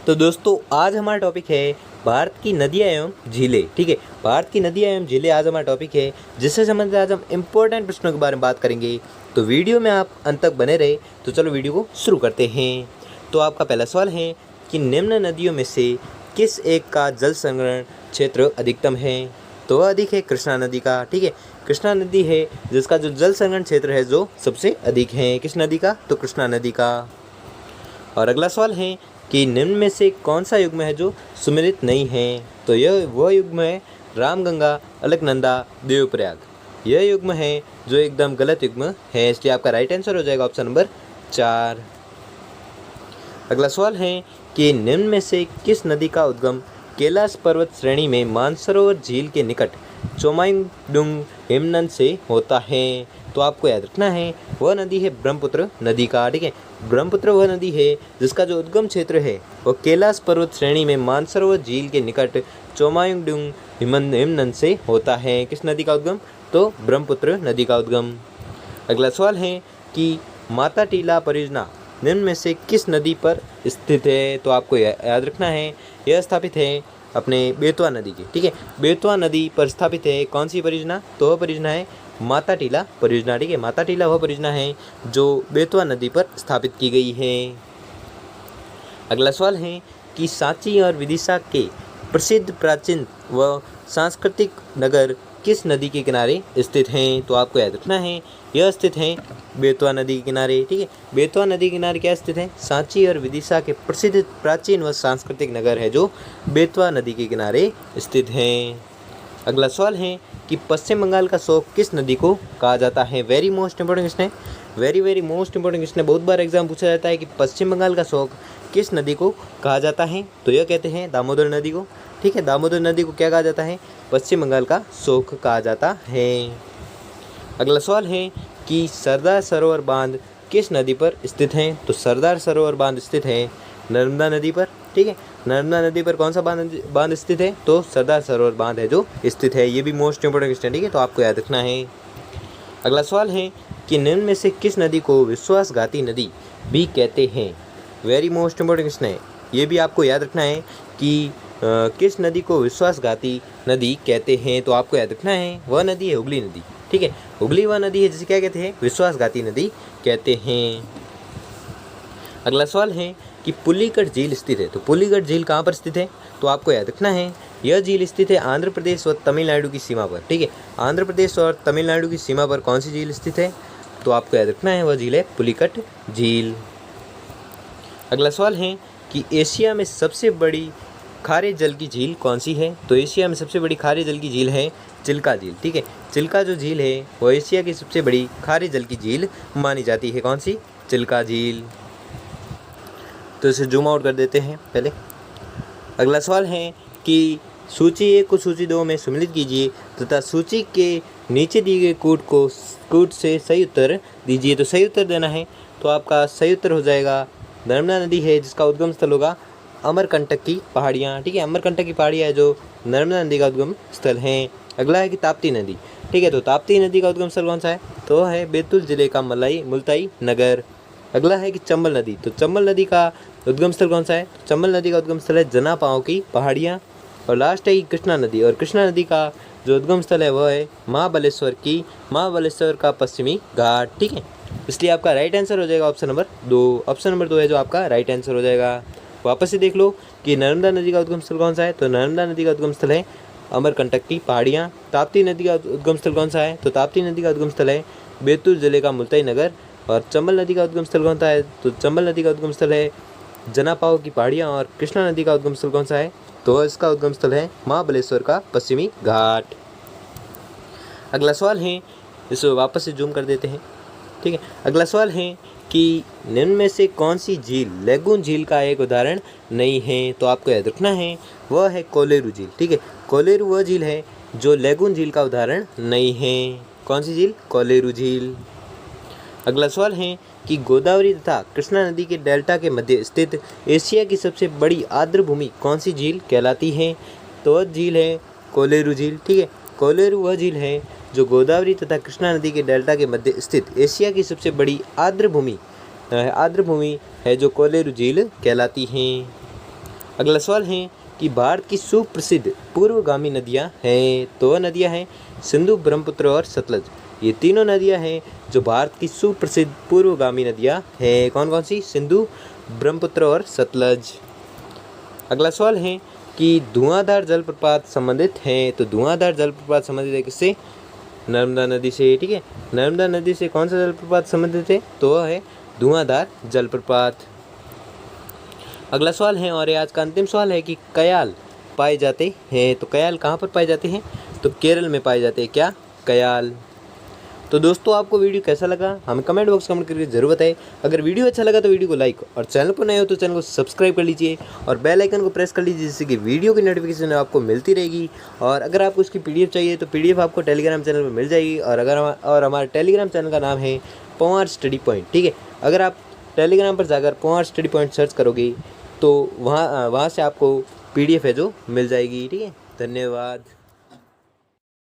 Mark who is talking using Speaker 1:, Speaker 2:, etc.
Speaker 1: तो दोस्तों आज हमारा टॉपिक है भारत की नदियाँ एवं झीलें। ठीक है, भारत की नदियाँ एवं झीलें आज हमारा टॉपिक है, जिससे संबंधित आज हम इम्पोर्टेंट प्रश्नों के बारे में बात करेंगे। तो वीडियो में आप अंत तक बने रहे। तो चलो वीडियो को शुरू करते हैं। तो आपका पहला सवाल है कि निम्न नदियों में से किस एक का जल संग्रहण क्षेत्र अधिकतम है? तो वह अधिक है कृष्णा नदी का। ठीक है, कृष्णा नदी है जिसका जो जल संग्रहण क्षेत्र है जो सबसे अधिक है। किस नदी का? तो कृष्णा नदी का। और अगला सवाल है कि निम्न में से कौन सा युग्म है जो सुमेलित नहीं है? तो यह वह युग्म है रामगंगा, अलकनंदा, देवप्रयाग। यह युग्म है जो एकदम गलत युग्म है, इसलिए आपका राइट आंसर हो जाएगा ऑप्शन नंबर 4। अगला सवाल है कि निम्न में से किस नदी का उद्गम कैलाश पर्वत श्रेणी में मानसरोवर झील के निकट चोमाइंगडुंग हिमनद से होता है? तो आपको याद रखना है वह नदी है ब्रह्मपुत्र नदी का। ठीक है, ब्रह्मपुत्र वह नदी है जिसका जो उद्गम क्षेत्र है वह कैलाश पर्वत श्रेणी में मानसरोवर झील के निकट चोमाइंगडुंग हिमनद से होता है। किस नदी का उद्गम? तो ब्रह्मपुत्र नदी का उद्गम। अगला सवाल है कि माता टीला परियोजना निम्न में से किस नदी पर स्थित है? तो आपको याद रखना है यह स्थापित है अपने बेतवा नदी की। ठीक है, बेतवा नदी पर स्थापित है कौन सी परियोजना? तो वह परियोजना है माता टीला परियोजना। ठीक है, माता टीला वह परियोजना है जो बेतवा नदी पर स्थापित की गई है। अगला सवाल है कि सांची और विदिशा के प्रसिद्ध प्राचीन व सांस्कृतिक नगर किस नदी के किनारे स्थित हैं? तो आपको याद रखना है यह स्थित हैं बेतवा नदी के किनारे। ठीक है, बेतवा नदी के किनारे क्या स्थित है? सांची और विदिशा के प्रसिद्ध प्राचीन व सांस्कृतिक नगर है जो बेतवा नदी के किनारे स्थित हैं। अगला सवाल है कि पश्चिम बंगाल का शोक किस नदी को कहा जाता है? वेरी मोस्ट इंपॉर्टेंट क्वेश्चन है, वेरी मोस्ट इंपॉर्टेंट क्वेश्चन है। बहुत बार एग्जाम पूछा जाता है कि पश्चिम बंगाल का शोक किस नदी को कहा जाता है? तो यह कहते हैं दामोदर नदी को। ठीक है, दामोदर नदी को क्या कहा जाता है? पश्चिम बंगाल का शोक कहा जाता है। अगला सवाल है कि सरदार सरोवर बांध किस नदी पर स्थित है? तो सरदार सरोवर बांध स्थित है नर्मदा नदी पर। ठीक है, नर्मदा नदी पर कौन सा बांध स्थित है? तो सरदार सरोवर बांध है जो स्थित है। ये भी मोस्ट इंपोर्टेंट क्वेश्चन है। ठीक है, तो आपको याद रखना है। अगला सवाल है कि निम्न में से किस नदी को विश्वासघाती नदी भी कहते हैं? वेरी मोस्ट इंपोर्टेंट क्वेश्चन है, ये भी आपको याद रखना है कि किस नदी को विश्वासघाती नदी कहते हैं? तो आपको याद रखना है वह नदी है हुगली नदी। ठीक है, हुगली वह नदी है जिसे क्या कहते हैं? विश्वासघाती नदी कहते हैं। अगला सवाल है कि पुलिकट झील स्थित है। तो पुलिकट झील कहाँ पर स्थित है? तो आपको याद रखना है यह झील स्थित है आंध्र प्रदेश व तमिलनाडु की सीमा पर। ठीक है, आंध्र प्रदेश और तमिलनाडु की सीमा पर कौन सी झील स्थित है? तो आपको याद रखना है वह झील है पुलिकट झील। अगला सवाल है कि एशिया में सबसे बड़ी खारे जल की झील कौन सी है? तो एशिया में सबसे बड़ी खारे जल की झील है चिल्का झील। ठीक है, चिल्का जो झील है वो एशिया की सबसे बड़ी खारे जल की झील मानी जाती है। कौन सी? चिल्का झील। तो इसे जूम आउट कर देते हैं पहले। अगला सवाल है कि सूची 1 को सूची 2 में सम्मिलित कीजिए तथा सूची के नीचे दिए गए कूट से सही उत्तर दीजिए। तो सही उत्तर देना है तो आपका सही उत्तर हो जाएगा नर्मदा नदी है जिसका उद्गम स्थल होगा अमरकंटक की पहाड़ियाँ। ठीक है, अमरकंटक की पहाड़ियाँ है जो नर्मदा नदी का उद्गम स्थल हैं। अगला है कि ताप्ती नदी। ठीक है, तो ताप्ती नदी का उद्गम स्थल कौन सा है? तो वह है बैतूल जिले का मुल्ताई नगर। अगला है कि चंबल नदी। तो चंबल नदी का उद्गम स्थल कौन सा है? तो चंबल नदी का उद्गम स्थल है जनापाओं की पहाड़ियाँ। और लास्ट है कि कृष्णा नदी। और कृष्णा नदी का जो उद्गम स्थल है वह है महाबलेश्वर का पश्चिमी घाट। ठीक है, इसलिए आपका राइट आंसर हो जाएगा ऑप्शन नंबर 2। ऑप्शन नंबर 2 है जो आपका राइट आंसर हो जाएगा। वापस से देख लो कि नर्मदा नदी का उद्गम स्थल कौन सा है? तो नर्मदा नदी का उद्गम स्थल है अमरकंटक की पहाड़ियाँ। ताप्ती नदी का उद्गम स्थल कौन सा है? तो ताप्ती नदी का उद्गम स्थल है बैतूल जिले का मुल्ताई नगर। और चंबल नदी का उद्गम स्थल कौन सा है? तो चंबल नदी का उद्गम स्थल है जनापाओ की पहाड़ियाँ। और कृष्णा नदी का उद्गम स्थल कौन सा है? तो इसका उद्गम स्थल है महाबलेश्वर का पश्चिमी घाट। अगला सवाल है, इसे वापस से जूम कर देते हैं। ठीक है, अगला सवाल है कि निम्न में से कौन सी झील लेगून झील का एक उदाहरण नहीं है? तो आपको याद रखना है वह है कोलेरू झील। ठीक है, कोलेरू वह झील है जो लेगून झील का उदाहरण नहीं है। कौन सी झील? कोलेरू झील। अगला सवाल है कि गोदावरी तथा कृष्णा नदी के डेल्टा के मध्य स्थित एशिया की सबसे बड़ी आर्द्र भूमि कौन सी झील कहलाती है? तो वह झील है कोलेरू झील। ठीक है, कोलेरू वह झील है जो गोदावरी तथा कृष्णा नदी के डेल्टा के मध्य स्थित एशिया की सबसे बड़ी आर्द्र भूमि है जो कोलेरू झील कहलाती हैं। अगला सवाल है कि भारत की सुप्रसिद्ध पूर्वगामी नदियाँ हैं, तो वह नदियाँ हैं सिंधु, ब्रह्मपुत्र और सतलज। ये तीनों नदियाँ हैं जो भारत की सुप्रसिद्ध पूर्वगामी नदियाँ हैं। कौन कौन सी? सिंधु, ब्रह्मपुत्र और सतलज। अगला सवाल है कि धुआंधार जलप्रपात संबंधित हैं, तो धुआंधार जलप्रपात संबंधित है किससे? नर्मदा नदी से। ठीक है, नर्मदा नदी से कौन सा जलप्रपात संबंधित है? तो वह है धुआंधार जलप्रपात। अगला सवाल है और ये आज का अंतिम सवाल है कि कयाल पाए जाते हैं, तो कयाल कहाँ पर पाए जाते हैं? तो केरल में पाए जाते हैं। क्या? कयाल। तो दोस्तों, आपको वीडियो कैसा लगा हमें कमेंट बॉक्स कमेंट करके ज़रूर बताएं। अगर वीडियो अच्छा लगा तो वीडियो को लाइक और चैनल पर नए हो तो चैनल को सब्सक्राइब कर लीजिए और बेल आइकन को प्रेस कर लीजिए, जिससे कि वीडियो की नोटिफिकेशन आपको मिलती रहेगी। और अगर आपको उसकी PDF चाहिए तो PDF आपको टेलीग्राम चैनल पर मिल जाएगी। और हमारे टेलीग्राम चैनल का नाम है पंवार स्टडी पॉइंट। ठीक है, अगर आप टेलीग्राम पर जाकर पंवार स्टडी पॉइंट सर्च करोगे तो वहाँ से आपको PDF है जो मिल जाएगी। ठीक है, धन्यवाद।